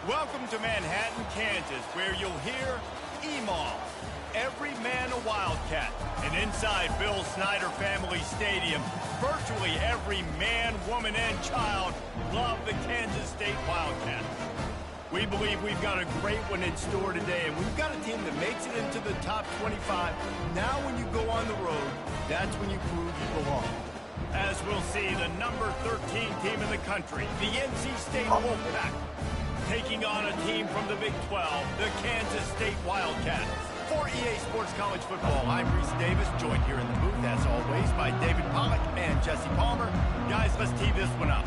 Welcome to Manhattan, Kansas, where you'll hear E-Mall, every man a Wildcat. And inside Bill Snyder Family Stadium, virtually every man, woman, and child love the Kansas State Wildcats. We believe we've got a great one in store today, and we've got a team that makes it into the top 25. Now when you go on the road, that's when you prove you belong. As we'll see, the number 13 team in the country, the NC State Wolfpack. taking on a team from the Big 12, the Kansas State Wildcats. For EA Sports College Football, I'm Reese Davis, joined here in the booth, as always, by David Pollack and Jesse Palmer. Guys, let's tee this one up.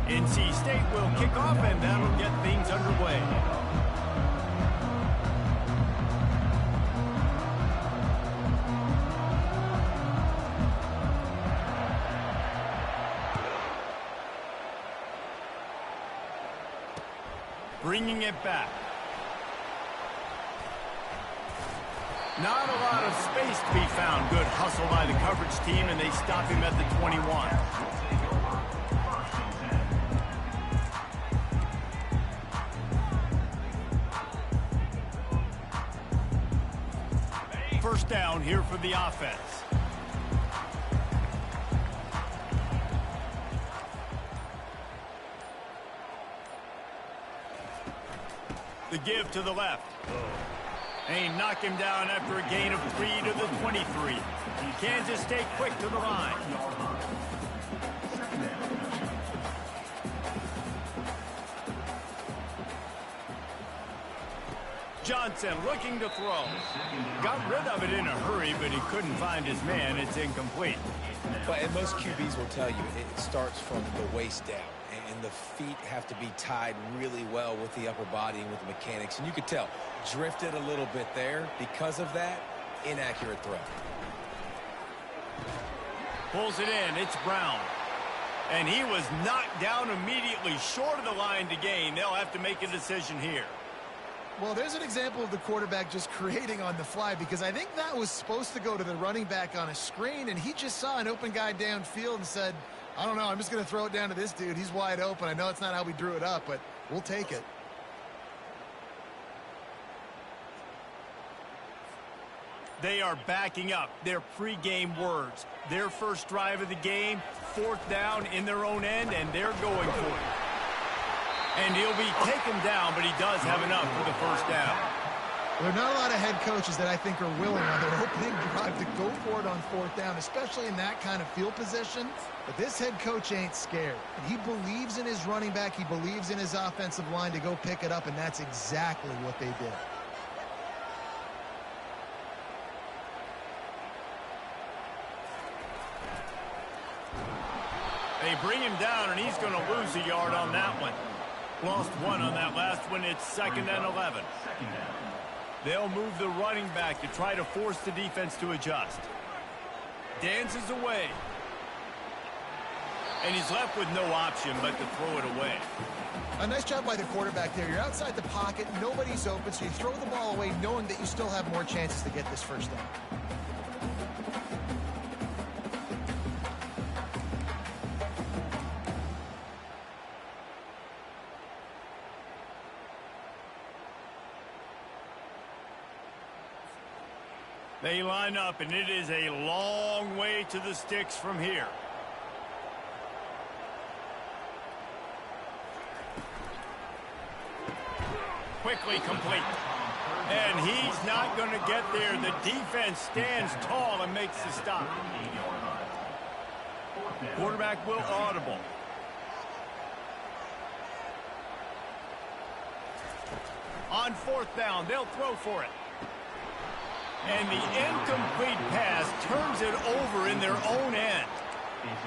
NC State will kick off, and that'll get things underway. Bringing it back. Not a lot of space to be found. Good hustle by the coverage team, and they stop him at the 21. First down here for the offense. The give to the left. They knock him down after a gain of 3 to the 23. Kansas State quick to the line. Johnson looking to throw. Got rid of it in a hurry, but he couldn't find his man. It's incomplete. But and most QBs will tell you it starts from the waist down. And the feet have to be tied really well with the upper body and with the mechanics. And you could tell, drifted a little bit there. Because of that, inaccurate throw. Pulls it in. It's Brown. And he was knocked down immediately short of the line to gain. They'll have to make a decision here. Well, there's an example of the quarterback just creating on the fly, because I think that was supposed to go to the running back on a screen, and he just saw an open guy downfield and said, I don't know, I'm just going to throw it down to this dude. He's wide open. I know it's not how we drew it up, but we'll take it. They are backing up their pregame words. Their first drive of the game, 4th down in their own end, and they're going for it. And he'll be taken down, but he does have enough for the first down. There are not a lot of head coaches that I think are willing on their opening drive to go for it on 4th down, especially in that kind of field position. But this head coach ain't scared. He believes in his running back. He believes in his offensive line to go pick it up, and that's exactly what they did. They bring him down, and he's going to lose a yard on that one. Lost 1 on that last one. It's 2nd and 11. They'll move the running back to try to force the defense to adjust. Dances away. And he's left with no option but to throw it away. A nice job by the quarterback there. You're outside the pocket. Nobody's open, so you throw the ball away knowing that you still have more chances to get this first down. They line up, and it is a long way to the sticks from here. Quickly complete. And he's not going to get there. The defense stands tall and makes the stop. Quarterback will audible. On 4th down, they'll throw for it. And the incomplete pass turns it over in their own end.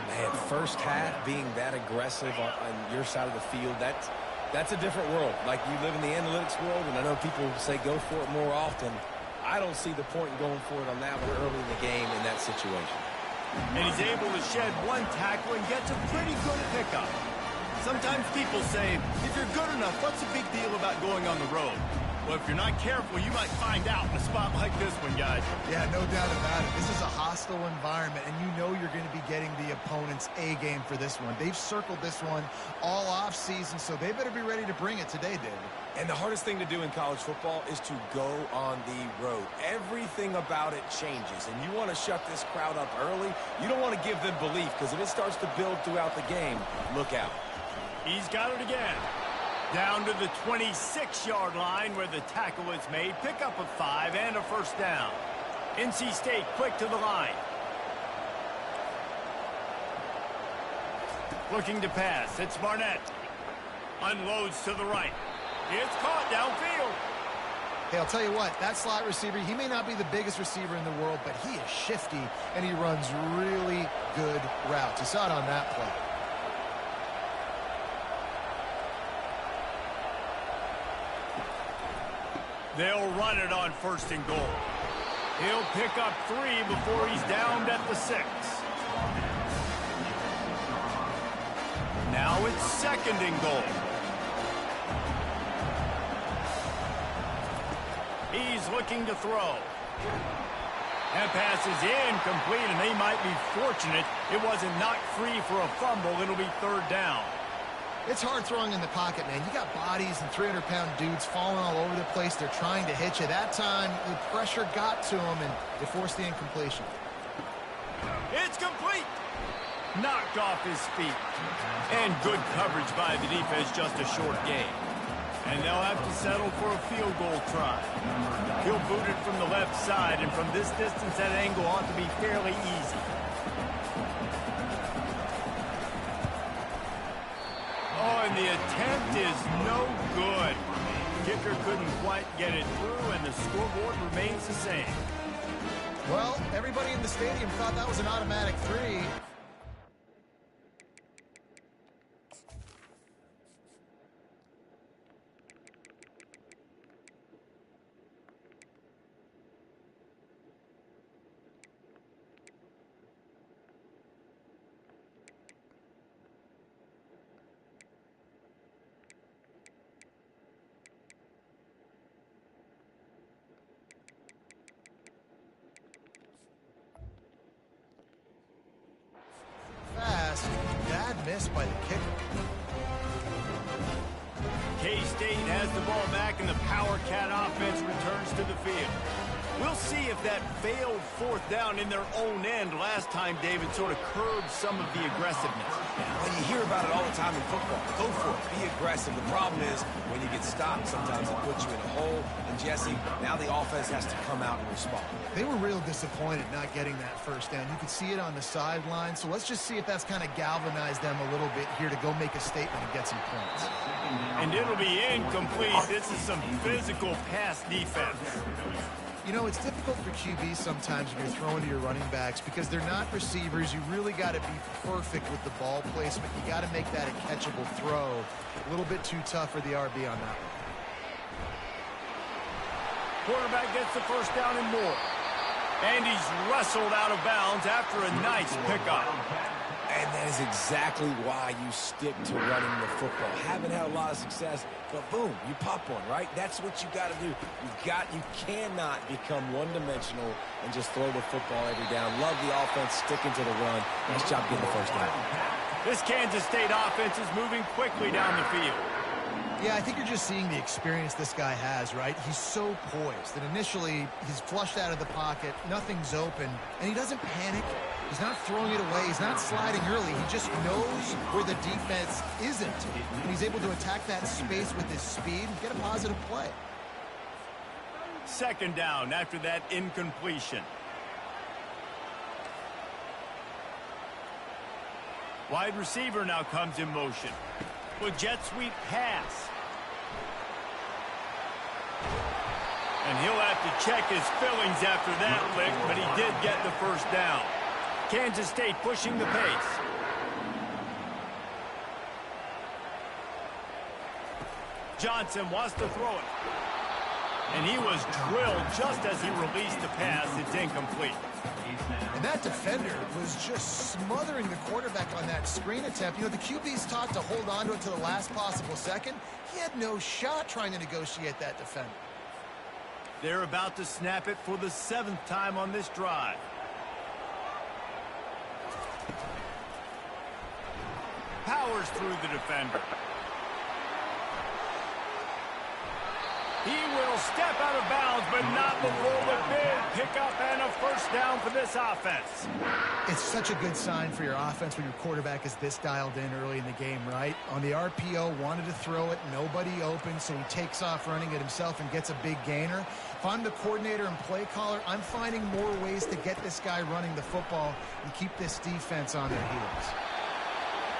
Man, first half being that aggressive on your side of the field, that's a different world. Like, you live in the analytics world, and I know people say go for it more often. I don't see the point in going for it on that one early in the game in that situation. And he's able to shed 1 tackle and gets a pretty good pickup. Sometimes people say, if you're good enough, what's the big deal about going on the road? Well, if you're not careful, you might find out in a spot like this one, guys. Yeah, no doubt about it. This is a hostile environment, and you know you're going to be getting the opponent's A game for this one. They've circled this one all offseason, so they better be ready to bring it today, David. And the hardest thing to do in college football is to go on the road. Everything about it changes, and you want to shut this crowd up early. You don't want to give them belief, because if it starts to build throughout the game, look out. He's got it again. Down to the 26-yard line where the tackle is made. Pick up a 5 and a first down. NC State quick to the line. Looking to pass. It's Barnett. Unloads to the right. It's caught downfield. Hey, I'll tell you what, that slot receiver, he may not be the biggest receiver in the world, but he is shifty, and he runs really good routes. You saw it on that play. They'll run it on first and goal. He'll pick up 3 before he's downed at the 6. Now it's second and goal. He's looking to throw. That pass is incomplete, and they might be fortunate it wasn't knocked free for a fumble. It'll be third down. It's hard throwing in the pocket, man. You got bodies and 300-pound dudes falling all over the place. They're trying to hit you. That time, the pressure got to him, and they forced the incompletion. It's complete. Knocked off his feet. And good coverage by the defense, just a short gain. And they'll have to settle for a field goal try. He'll boot it from the left side, and from this distance, that angle ought to be fairly easy. Oh, and the attempt is no good. Kicker couldn't quite get it through, and the scoreboard remains the same. Well, everybody in the stadium thought that was an automatic 3. Bad miss by the kicker. K-State has the ball back, and the Power Cat offense returns to the field. We'll see if that failed fourth down in their own end last time, David, sort of curbed some of the aggressiveness. Well, you hear about it all the time in football. Go for it. Be aggressive. The problem is when you get stopped, sometimes it puts you in a hole. And, Jesse, now the offense has to come out and respond. They were real disappointed not getting that first down. You could see it on the sideline. So let's just see if that's kind of galvanized them a little bit here to go make a statement and get some points. And it'll be incomplete. This is some physical pass defense. You know, it's difficult for QBs sometimes when you're throwing to your running backs because they're not receivers. You really got to be perfect with the ball placement. You got to make that a catchable throw. A little bit too tough for the RB on that one. Quarterback gets the first down and more. And he's wrestled out of bounds after a nice pickup. And that is exactly why you stick to running the football. Haven't had a lot of success, but boom, you pop one, right? That's what you got to do. You cannot become one-dimensional and just throw the football every down. Love the offense, sticking to the run. Nice job getting the first down. This Kansas State offense is moving quickly down the field. Yeah, I think you're just seeing the experience this guy has, right? He's so poised that initially he's flushed out of the pocket, nothing's open, and he doesn't panic. He's not throwing it away. He's not sliding early. He just knows where the defense isn't, and he's able to attack that space with his speed and get a positive play. Second down after that incompletion. Wide receiver now comes in motion. With jet sweep pass. And he'll have to check his fillings after that lick, but he did get the first down. Kansas State pushing the pace. Johnson wants to throw it. And he was drilled just as he released the pass. It's incomplete. And that defender was just smothering the quarterback on that screen attempt. You know, the QB's taught to hold on to it to the last possible second. He had no shot trying to negotiate that defender. They're about to snap it for the 7th time on this drive. Powers through the defender. He will step out of bounds, but not before the big pickup and a first down for this offense. It's such a good sign for your offense when your quarterback is this dialed in early in the game, right? On the RPO, wanted to throw it, nobody open, so he takes off running it himself and gets a big gainer. If I'm the coordinator and play caller, I'm finding more ways to get this guy running the football and keep this defense on their heels.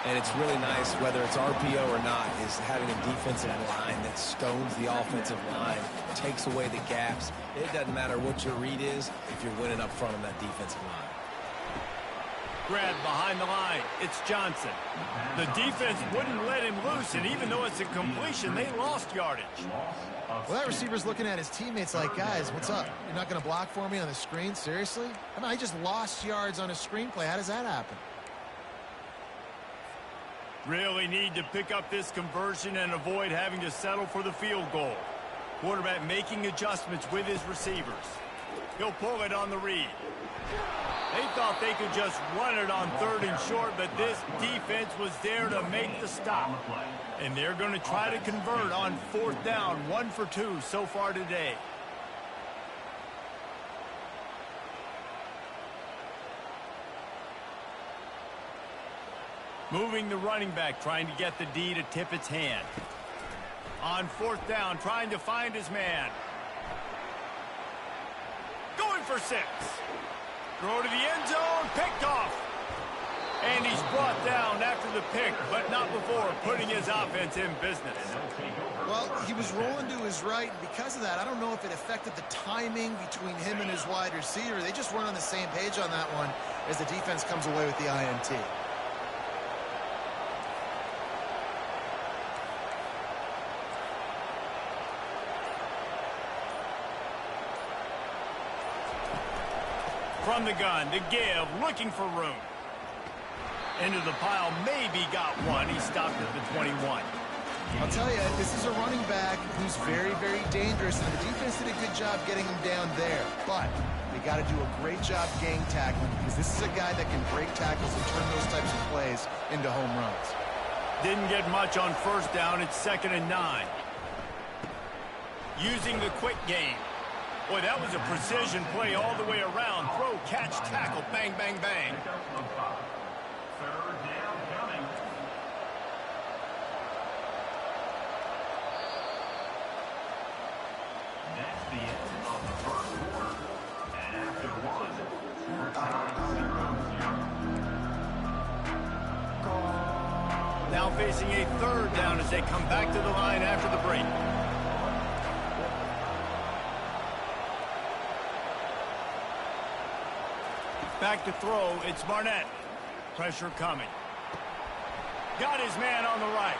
And it's really nice, whether it's RPO or not, is having a defensive line that stones the offensive line, takes away the gaps. It doesn't matter what your read is if you're winning up front on that defensive line. Grab behind the line. It's Johnson. The defense wouldn't let him loose, and even though it's a completion, they lost yardage. Well, that receiver's looking at his teammates like, guys, what's up? You're not going to block for me on the screen? Seriously? I mean, I just lost yards on a screenplay. How does that happen? Really need to pick up this conversion and avoid having to settle for the field goal. Quarterback making adjustments with his receivers. He'll pull it on the read. They thought they could just run it on 3rd and short, but this defense was there to make the stop. And they're going to try to convert on 4th down, 1 for 2 so far today. Moving the running back, trying to get the D to tip its hand. On 4th down, trying to find his man. Going for 6. Throw to the end zone, picked off. And he's brought down after the pick, but not before putting his offense in business. Well, he was rolling to his right, and because of that, I don't know if it affected the timing between him and his wide receiver. They just weren't on the same page on that one as the defense comes away with the INT. From the gun, the give, looking for room. Into the pile, maybe got one. He stopped at the 21. I'll tell you, this is a running back who's very, very dangerous, and the defense did a good job getting him down there. But they got to do a great job gang tackling, because this is a guy that can break tackles and turn those types of plays into home runs. Didn't get much on 1st down. It's 2nd and 9. Using the quick game. Boy, that was a precision play all the way around. Throw, catch, tackle, bang, bang, bang. That's the end of the first quarter. And afterwards, now facing a 3rd down as they come back to the line after the break. Back to throw, it's Barnett. Pressure coming. Got his man on the right.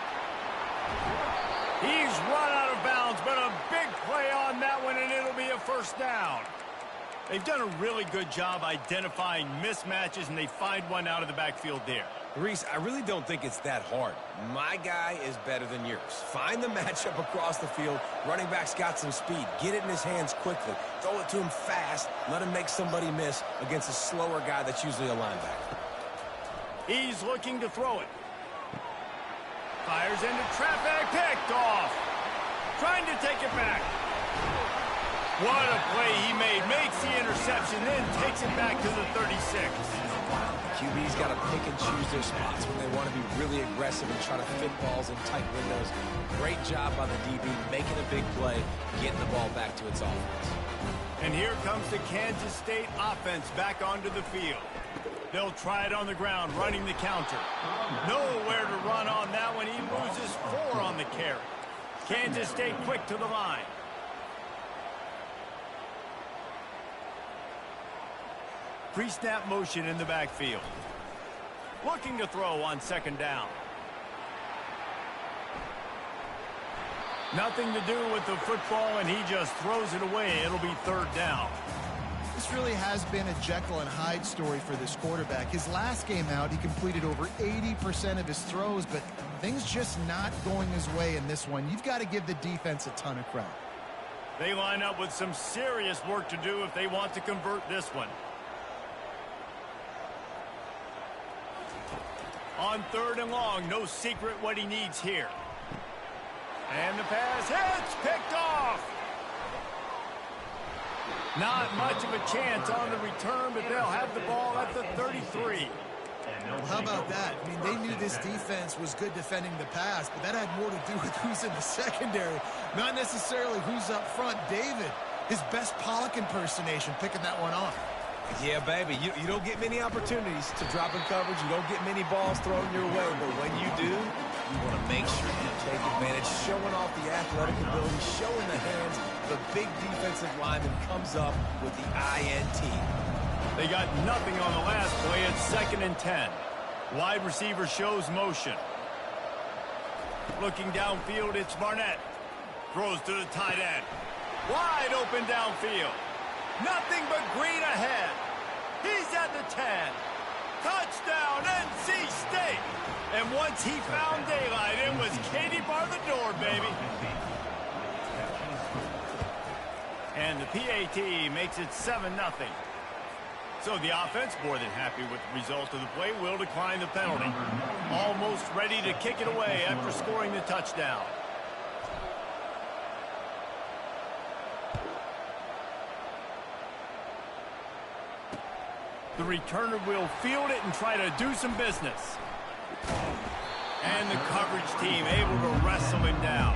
He's run out of bounds, but a big play on that one, and it'll be a 1st down. They've done a really good job identifying mismatches, and they find one out of the backfield there. Reese, I really don't think it's that hard. My guy is better than yours. Find the matchup across the field. Running back's got some speed. Get it in his hands quickly. Throw it to him fast. Let him make somebody miss against a slower guy that's usually a linebacker. He's looking to throw it. Fires into traffic. Picked off. Trying to take it back. What a play he made. Makes the interception, then takes it back to the 36. QB's got to pick and choose their spots when they want to be really aggressive and try to fit balls in tight windows. Great job by the DB making a big play, getting the ball back to its offense. And here comes the Kansas State offense back onto the field. They'll try it on the ground, running the counter. Nowhere to run on that one. He loses 4 on the carry. Kansas State quick to the line. Pre-snap motion in the backfield. Looking to throw on 2nd down. Nothing to do with the football, and he just throws it away. It'll be 3rd down. This really has been a Jekyll and Hyde story for this quarterback. His last game out, he completed over 80% of his throws, but things just not going his way in this one. You've got to give the defense a ton of credit. They line up with some serious work to do if they want to convert this one. On 3rd and long, no secret what he needs here. And the pass hits, picked off. Not much of a chance on the return, but they'll have the ball at the 33. Well, how about that? I mean, they knew this defense was good defending the pass, but that had more to do with who's in the secondary, not necessarily who's up front. David, his best Pollock impersonation, picking that one off. Yeah, baby, you don't get many opportunities to drop in coverage. You don't get many balls thrown your way, but when you do, you want to make sure you take advantage, showing off the athletic ability, showing the hands. The big defensive lineman comes up with the INT. They got nothing on the last play. It's 2nd and 10. Wide receiver shows motion. Looking downfield, it's Barnett. Throws to the tight end. Wide open downfield. Nothing but green ahead. He's at the 10. Touchdown, NC State. And once he found daylight, it was Katie bar the door, baby. And the PAT makes it 7-0. So the offense, more than happy with the result of the play, will decline the penalty. Almost ready to kick it away after scoring the touchdown. The returner will field it and try to do some business. And the coverage team able to wrestle him down.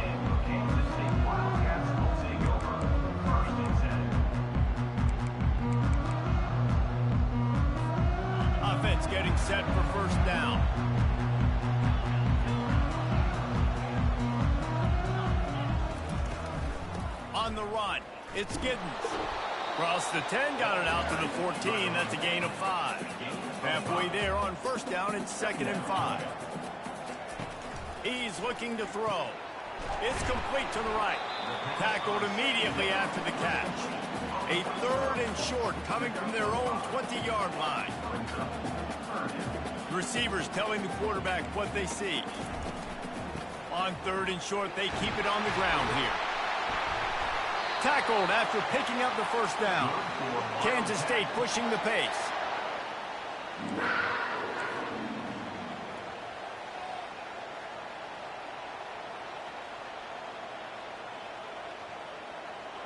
Offense getting set for first down. On the run, it's Giddens. Across the 10, got it out to the 14. That's a gain of 5. Halfway there on first down, it's 2nd and 5. He's looking to throw. It's complete to the right. Tackled immediately after the catch. A 3rd and short coming from their own 20-yard line. The receivers telling the quarterback what they see. On 3rd and short, they keep it on the ground here. Tackled after picking up the first down. Kansas State pushing the pace.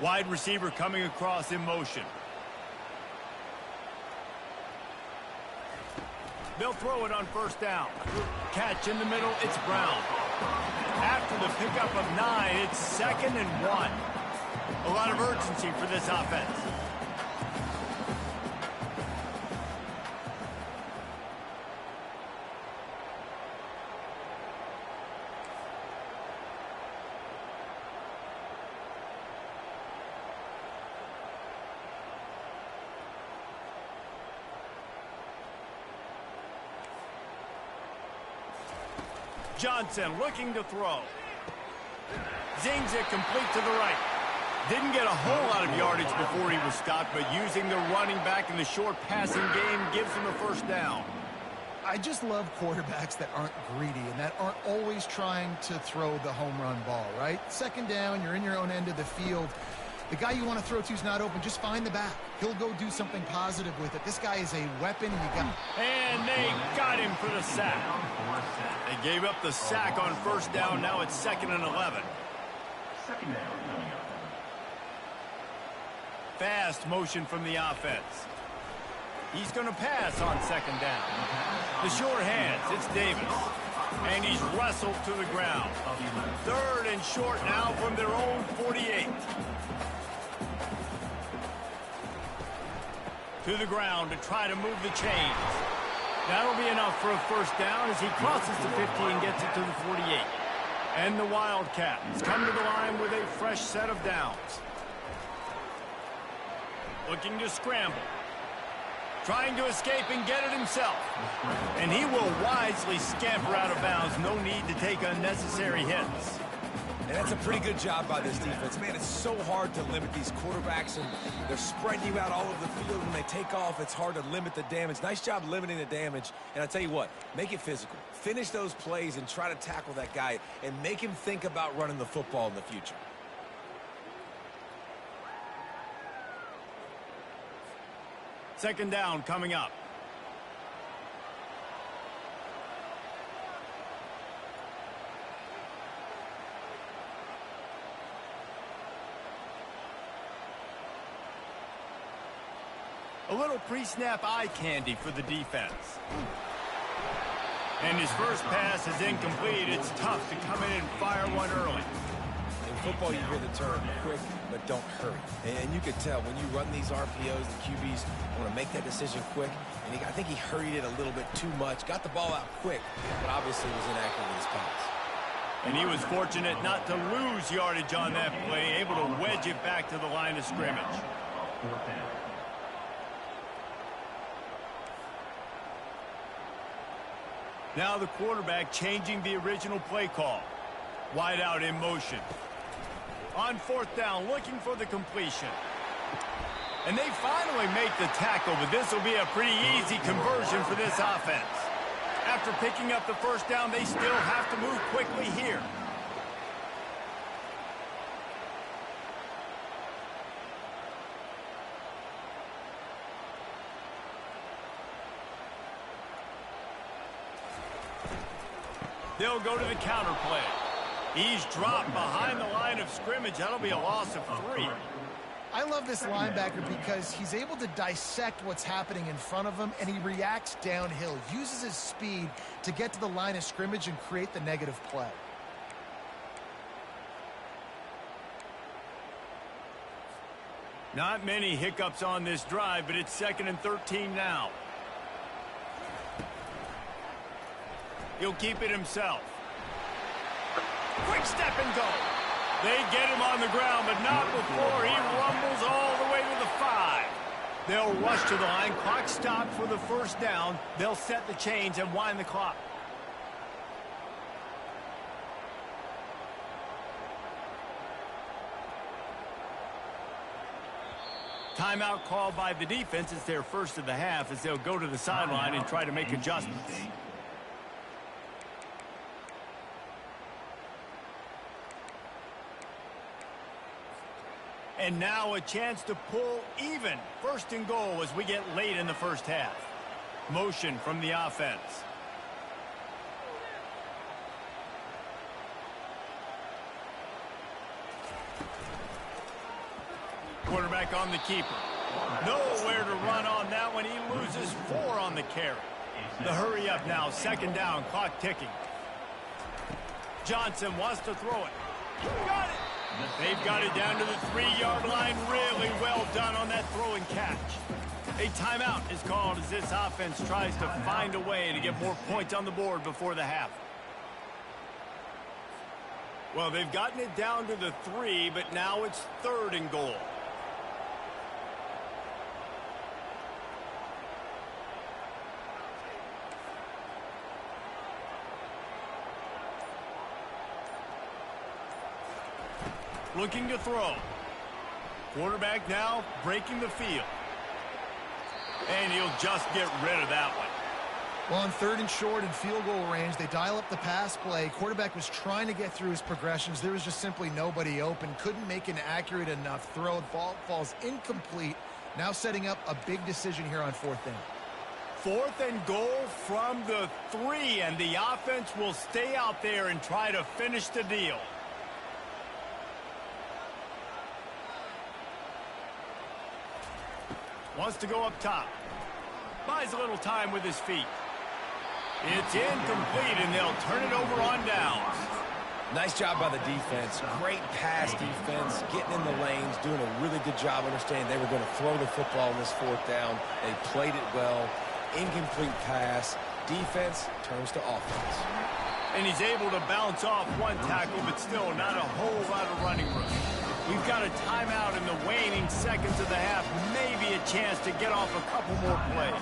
Wide receiver coming across in motion. They'll throw it on first down. Catch in the middle, it's Brown. After the pickup of 9, it's 2nd and 1. A lot of urgency for this offense. Johnson looking to throw. Zings it complete to the right. Didn't get a whole lot of yardage before he was stopped, but using the running back in the short passing game gives him a first down. I just love quarterbacks that aren't greedy and that aren't always trying to throw the home run ball, right? 2nd down, you're in your own end of the field. The guy you want to throw to is not open. Just find the back. He'll go do something positive with it. This guy is a weapon. And they got him for the sack. They gave up the sack on first down. Now it's 2nd and 11. Second down coming up. Fast motion from the offense. He's going to pass on 2nd down. The short hands, it's Davis. And he's wrestled to the ground. 3rd and short now from their own 48. To the ground to try to move the chains. That'll be enough for a first down as he crosses the 50 and gets it to the 48. And the Wildcats come to the line with a fresh set of downs. Looking to scramble. Trying to escape and get it himself. And he will wisely scamper out of bounds. No need to take unnecessary hits. And that's a pretty good job by this defense. Man, it's so hard to limit these quarterbacks, and they're spreading you out all over the field. When they take off, it's hard to limit the damage. Nice job limiting the damage. And I tell you what, make it physical. Finish those plays and try to tackle that guy and make him think about running the football in the future. Second down coming up. A little pre-snap eye candy for the defense. And his first pass is incomplete. It's tough to come in and fire one early. In football, you hear the term quick, but don't hurry. And you could tell when you run these RPOs, the QBs want to make that decision quick. And I think he hurried it a little bit too much. Got the ball out quick, but obviously was inaccurate with his pass. And he was fortunate not to lose yardage on that play, able to wedge it back to the line of scrimmage. Now the quarterback changing the original play call. Wide out in motion. On fourth down, looking for the completion. And they finally make the tackle, but this will be a pretty easy conversion for this offense. After picking up the first down, they still have to move quickly here. They'll go to the counter play. He's dropped behind the line of scrimmage. That'll be a loss of 3. I love this linebacker because he's able to dissect what's happening in front of him, and he reacts downhill, uses his speed to get to the line of scrimmage and create the negative play. Not many hiccups on this drive, but it's 2nd and 13 now. He'll keep it himself. Quick step and go. They get him on the ground, but not before he rumbles all the way to the 5. They'll rush to the line. Clock stopped for the first down. They'll set the chains and wind the clock. Timeout called by the defense. It's their first of the half as they'll go to the sideline and try to make adjustments. And now a chance to pull even. 1st and goal as we get late in the first half. Motion from the offense. Quarterback on the keeper. Nowhere to run on that one. He loses 4 on the carry. The hurry up now. 2nd down. Clock ticking. Johnson wants to throw it. Got it. They've got it down to the 3-yard line. Really well done on that throw and catch. A timeout is called as this offense tries to find a way to get more points on the board before the half. Well, they've gotten it down to the 3, but now it's 3rd and goal. Looking to throw. Quarterback now breaking the field. And he'll just get rid of that one. Well, on 3rd and short and field goal range, they dial up the pass play. Quarterback was trying to get through his progressions. There was just simply nobody open. Couldn't make an accurate enough throw. The ball falls incomplete. Now setting up a big decision here on 4th down. 4th and goal from the 3, and the offense will stay out there and try to finish the deal. Wants to go up top. Buys a little time with his feet. It's incomplete, and they'll turn it over on downs. Nice job by the defense. Great pass defense, getting in the lanes, doing a really good job understanding they were going to throw the football in this 4th down. They played it well. Incomplete pass. Defense turns to offense. And he's able to bounce off one tackle, but still not a whole lot of running room. We've got a timeout in the waning seconds of the half. Maybe a chance to get off a couple more plays.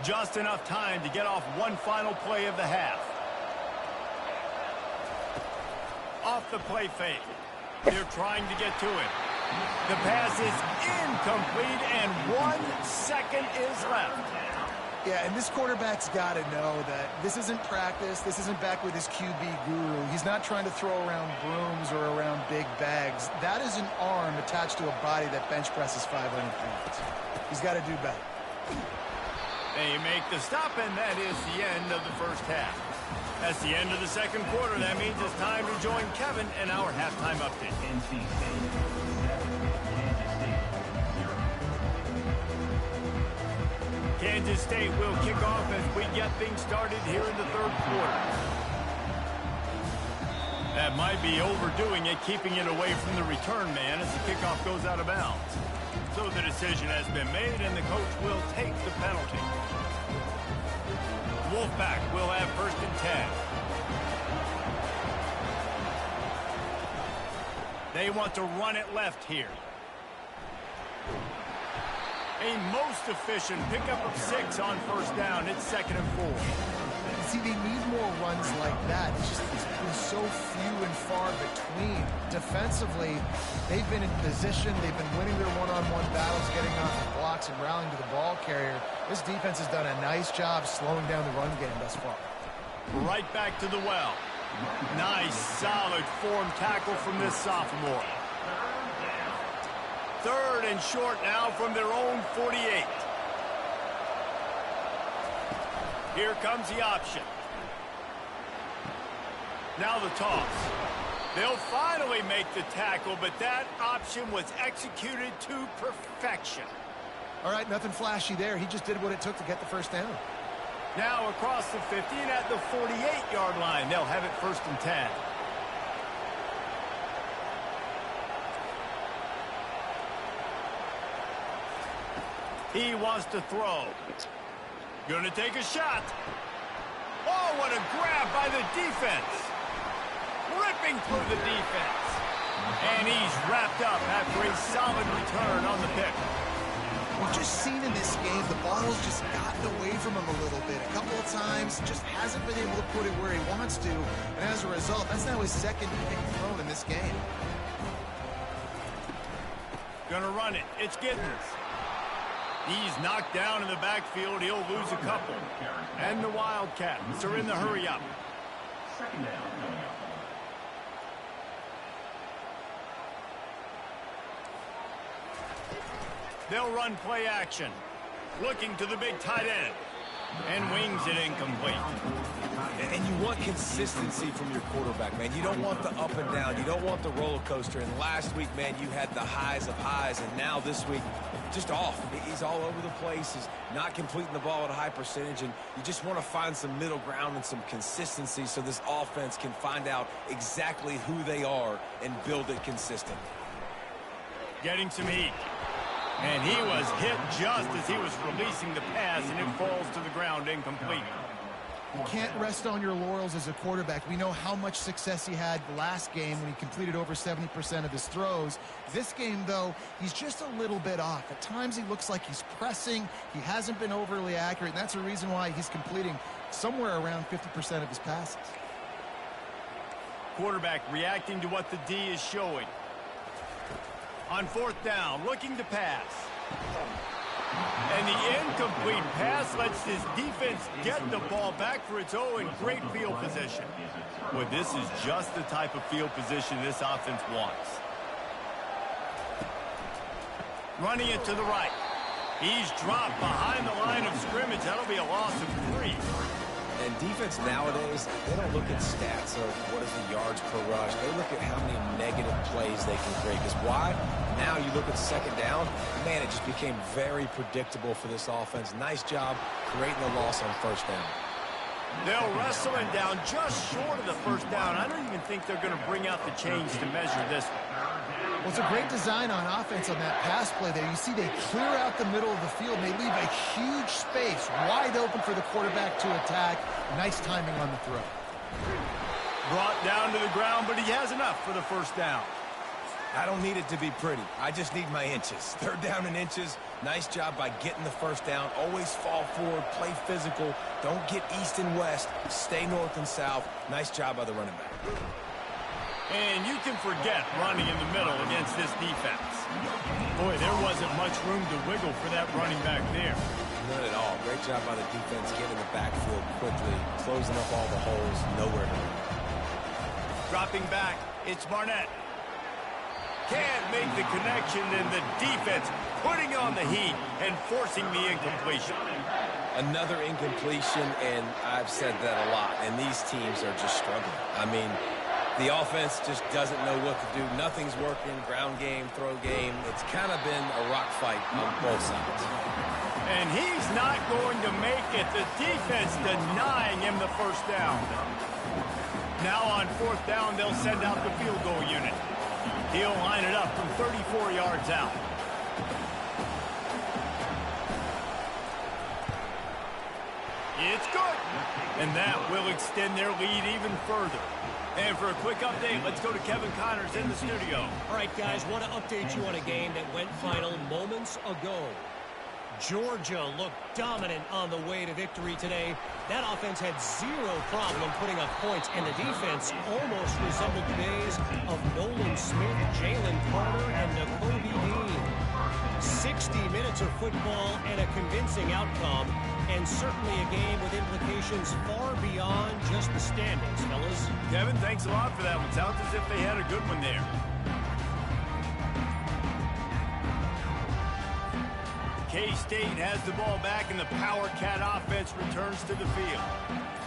Just enough time to get off one final play of the half. Off the play fake. They're trying to get to it. The pass is incomplete, and 1 second is left. Yeah, and this quarterback's got to know that this isn't practice. This isn't back with his QB guru. He's not trying to throw around brooms or around big bags. That is an arm attached to a body that bench presses 500 pounds. He's got to do better. They make the stop, and that is the end of the first half. That's the end of the second quarter. That means it's time to join Kevin in our halftime update. NC State 7, Kansas State will kick off as we get things started here in the third quarter. That might be overdoing it, keeping it away from the return man as the kickoff goes out of bounds. So the decision has been made, and the coach will take the penalty. Wolfpack will have first and 10. They want to run it left here. A most efficient pickup of 6 on first down. It's 2nd and 4. See, they need more runs like that. It's been so few and far between. Defensively, they've been in position. They've been winning their one-on-one battles, getting off the blocks and rallying to the ball carrier. This defense has done a nice job slowing down the run game thus far. Right back to the well. Nice, solid form tackle from this sophomore. 3rd and short now from their own 48. Here comes the option. Now the toss. They'll finally make the tackle, but that option was executed to perfection. All right, nothing flashy there. He just did what it took to get the first down. Now across the 50 and at the 48-yard line. They'll have it 1st and 10. He wants to throw. Gonna take a shot. Oh, what a grab by the defense. Ripping through the defense. And he's wrapped up after a solid return on the pick. We've just seen in this game, the ball's just gotten away from him a little bit. A couple of times, just hasn't been able to put it where he wants to. And as a result, that's now his 2nd pick thrown in this game. Gonna run it. It's Giddens. He's knocked down in the backfield. He'll lose a couple. And the Wildcats are in the hurry-up. 2nd down coming up. They'll run play action. Looking to the big tight end. And wings it incomplete. And you want consistency from your quarterback, man. You don't want the up and down. You don't want the roller coaster. And last week, man, you had the highs of highs. And now this week, just off. He's all over the place. He's not completing the ball at a high percentage. And you just want to find some middle ground and some consistency so this offense can find out exactly who they are and build it consistent. Getting some heat. And he was hit just as he was releasing the pass, and it falls to the ground incomplete. You can't rest on your laurels as a quarterback. We know how much success he had last game when he completed over 70% of his throws. This game, though, he's just a little bit off. At times, he looks like he's pressing. He hasn't been overly accurate, and that's a reason why he's completing somewhere around 50% of his passes. Quarterback reacting to what the D is showing. On 4th down, looking to pass. And the incomplete pass lets this defense get the ball back for its own. Great field position. Well, this is just the type of field position this offense wants. Running it to the right. He's dropped behind the line of scrimmage. That'll be a loss of 3. And defense nowadays, they don't look at stats of what is the yards per rush. They look at how many negative plays they can create. Because why? Now you look at 2nd down, man, it just became very predictable for this offense. Nice job creating the loss on 1st down. They'll wrestle him down just short of the 1st down. I don't even think they're going to bring out the chains to measure this one. Well, it's a great design on offense on that pass play there. You see they clear out the middle of the field. And they leave a huge space wide open for the quarterback to attack. Nice timing on the throw. Brought down to the ground, but he has enough for the 1st down. I don't need it to be pretty. I just need my inches. 3rd down in inches. Nice job by getting the 1st down. Always fall forward, play physical. Don't get east and west. Stay north and south. Nice job by the running back. And you can forget running in the middle against this defense. Boy, there wasn't much room to wiggle for that running back there. None at all. Great job by the defense getting the backfield quickly, closing up all the holes, nowhere to run. Dropping back, it's Barnett. Can't make the connection, and the defense putting on the heat and forcing the incompletion. Another incompletion, and I've said that a lot, and these teams are just struggling. I mean, the offense just doesn't know what to do. Nothing's working, ground game, throw game. It's kind of been a rock fight on both sides. And he's not going to make it. The defense denying him the first down. Now on fourth down, they'll send out the field goal unit. He'll line it up from 34 yards out. It's good. And that will extend their lead even further. And for a quick update, let's go to Kevin Connors in the studio. All right, guys, want to update you on a game that went final moments ago. Georgia looked dominant on the way to victory today. That offense had zero problem putting up points, and the defense almost resembled the days of Nolan Smith, Jalen Carter, and Nakobe Dean. 60 minutes of football and a convincing outcome, and certainly a game with implications far beyond just the standings, fellas. Kevin, thanks a lot for that one. Sounds as if they had a good one there. K-State has the ball back, and the Power Cat offense returns to the field.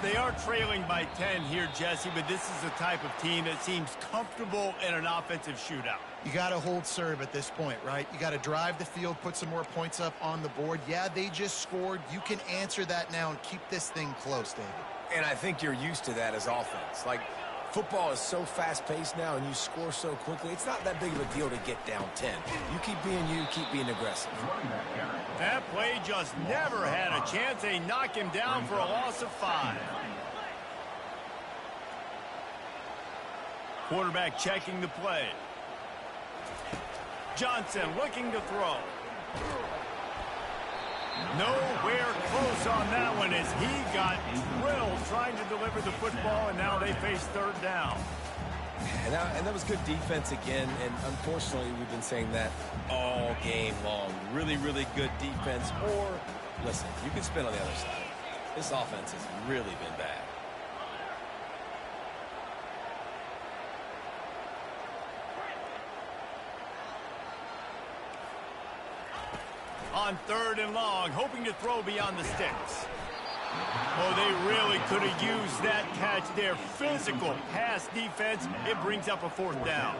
They are trailing by 10 here, Jesse, but this is the type of team that seems comfortable in an offensive shootout. You got to hold serve at this point, right? You got to drive the field, put some more points up on the board. Yeah, they just scored. You can answer that now and keep this thing close, David. And I think you're used to that as offense. Like, football is so fast-paced now, and you score so quickly. It's not that big of a deal to get down 10. You keep being you, keep being aggressive. That play just never had a chance. They knock him down for a loss of 5. Quarterback checking the play. Johnson looking to throw. Nowhere close on that one as he got drilled trying to deliver the football, and now they face third down. And that was good defense again, and unfortunately we've been saying that all game long. Really, really good defense. Or, listen, you can spin on the other side. This offense has really been bad. On third and long, hoping to throw beyond the sticks. Oh, they really could have used that catch there. Physical pass defense. It brings up a fourth down.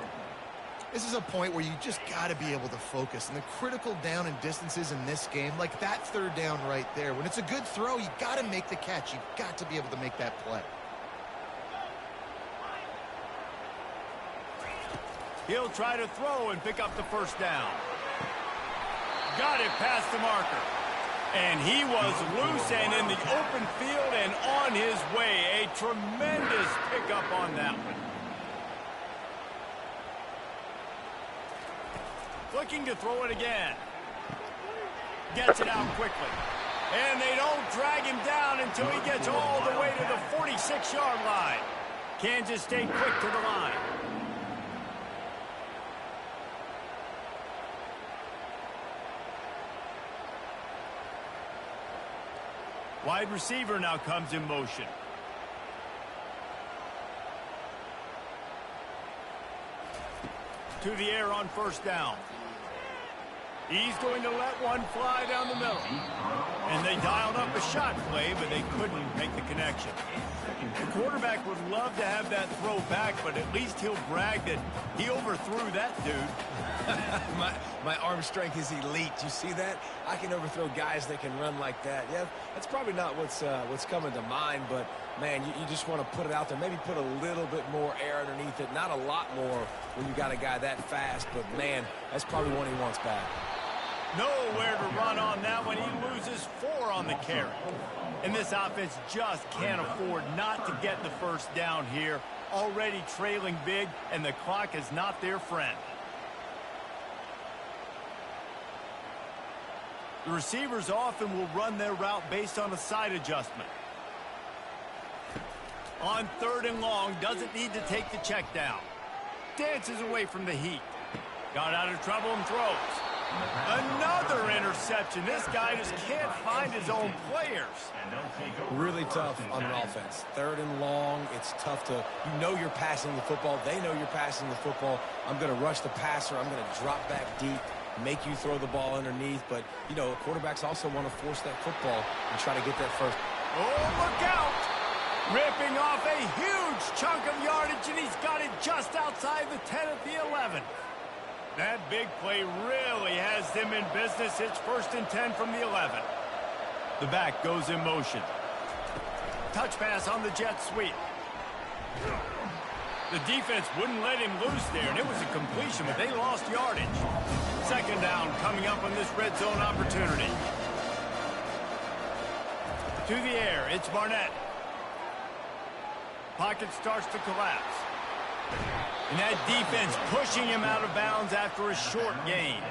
This is a point where you just got to be able to focus. And the critical down and distances in this game, like that third down right there, when it's a good throw, you got to make the catch. You've got to be able to make that play. He'll try to throw and pick up the first down. Got it past the marker. And he was loose and in the open field and on his way. A tremendous pickup on that one. Looking to throw it again. Gets it out quickly. And they don't drag him down until he gets all the way to the 46-yard line. Kansas State quick to the line. Wide receiver now comes in motion. To the air on first down. He's going to let one fly down the middle. And they dialed up a shot play, but they couldn't make the connection. The quarterback would love to have that throw back, but at least he'll brag that he overthrew that dude. my arm strength is elite. You see that? I can overthrow guys that can run like that. Yeah, that's probably not what's coming to mind, but, man, you just want to put it out there. Maybe put a little bit more air underneath it. Not a lot more when you got a guy that fast, but, man, that's probably one he wants back. Nowhere to run on that one. He loses 4 on the carry. And this offense just can't afford not to get the first down here. Already trailing big, and the clock is not their friend. The receivers often will run their route based on a side adjustment. On third and long, doesn't need to take the check down. Dances away from the heat. Got out of trouble and throws. Another interception. This guy just can't find his own players. Really tough on an offense. Third and long, it's tough to, you know you're passing the football. They know you're passing the football. I'm going to rush the passer. I'm going to drop back deep. make you throw the ball underneath. But, you know, quarterbacks also want to force that football and try to get that first. Oh, look out! Ripping off a huge chunk of yardage, and he's got it just outside the 10 at the 11. That big play really has them in business. It's 1st and 10 from the 11. The back goes in motion. Touch pass on the jet sweep. The defense wouldn't let him loose there, and it was a completion, but they lost yardage. 2nd down coming up on this red zone opportunity. To the air, it's Barnett. Pocket starts to collapse. And that defense pushing him out of bounds after a short gain.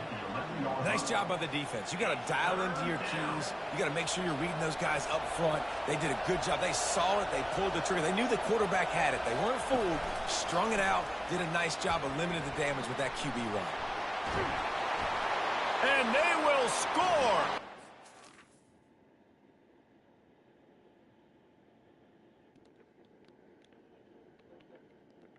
Nice job by the defense. You got to dial into your cues. You got to make sure you're reading those guys up front. They did a good job. They saw it. They pulled the trigger. They knew the quarterback had it. They weren't fooled. Strung it out. Did a nice job of limiting the damage with that QB run. And they will score.